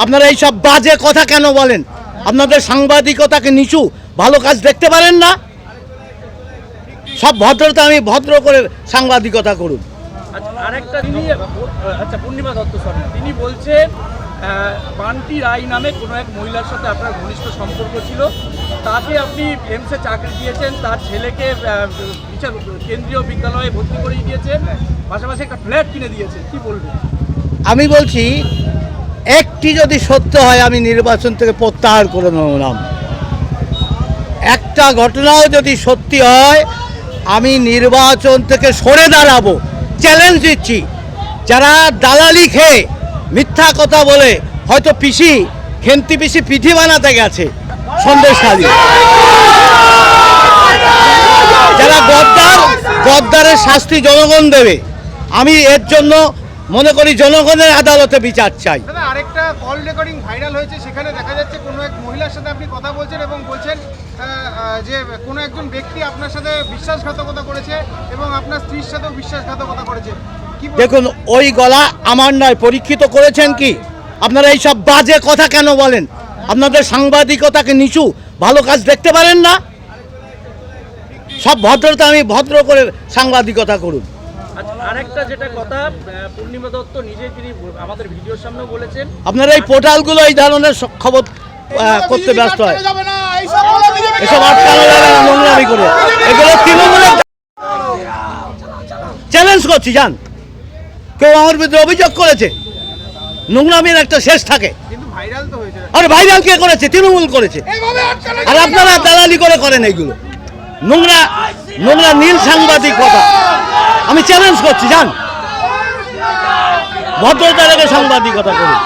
আপনারা এই সব বাজে কথা কেন বলেন? আপনাদের সাংবাদিকতাকে নিচু, ভালো কাজ দেখতে পারেন না? সব ভদ্রতা আমি ভদ্র করে সাংবাদিকতা করুন। আরেকটা পূর্ণিমা দত্ত তিনি বলছেন বান্টি রায় নামে কোনো এক মহিলার সাথে আপনার ঘনিষ্ঠ সম্পর্ক ছিল, তাকে আপনি এমসে চাকরি দিয়েছেন, তার ছেলেকে কেন্দ্রীয় বিদ্যালয়ে ভর্তি করিয়ে দিয়েছেন, পাশাপাশি একটা ফ্ল্যাট কিনে দিয়েছেন, কি বলবেন? আমি বলছি, একটি যদি সত্য হয় আমি নির্বাচন থেকে প্রত্যাহার করে নিলাম। একটা ঘটনাও যদি সত্যি হয় আমি নির্বাচন থেকে সরে দাঁড়াবো, চ্যালেঞ্জ দিচ্ছি। যারা দালালি খেয়ে মিথ্যা কথা বলে হয়তো খেন্তি পিসি পিঠি বানাতে গেছে সন্দেশখালী, যারা গদ্দারের শাস্তি জনগণ দেবে। আমি এর জন্য মনে করি জনগণের আদালতে বিচার চাই। আরেকটা কল রেকর্ডিং ভাইরাল হয়েছে, সেখানে দেখা যাচ্ছে কোনো এক মহিলার সাথে আপনি কথা বলছেন এবং বলছেন যে কোনো একজন ব্যক্তি আপনার সাথে বিশ্বাসঘাতকতা করেছে এবং আপনার স্ত্রীর সাথেও বিশ্বাসঘাতকতা করেছে। দেখুন, ওই গলা আমার নয়, পরীক্ষিত করেছেন কি? আপনারা এই সব বাজে কথা কেন বলেন? আপনাদের সাংবাদিকতাকে নিচু, ভালো কাজ দেখতে পারেন না? সব ভদ্রতা আমি ভদ্র করে সাংবাদিকতা করুন। আরেকটা যেটা কথা, পূর্ণিমা দত্ত নিজে তিনি আমাদের ভিডিওর সামনেও বলেছেন, আপনারা এই পোর্টালগুলো এই ধরনের খবর করতে ব্যস্ত হয়, এসব আটকানো যাবে না নোংরামি করে। এগুলো তৃণমূলের চ্যালেঞ্জ করছি। জান, কেউ আমার বিরুদ্ধে অভিযোগ করেছে? নোংরামির একটা শেষ থাকে। আরে ভাইরাল কে করেছে? তৃণমূল করেছে। আর আপনারা দালালি করে করেন এইগুলো নোংরা নীল সাংবাদিকতা। আমি চ্যালেঞ্জ করছি, জান, ভদ্রতা রেখে সাংবাদিকতা করুন।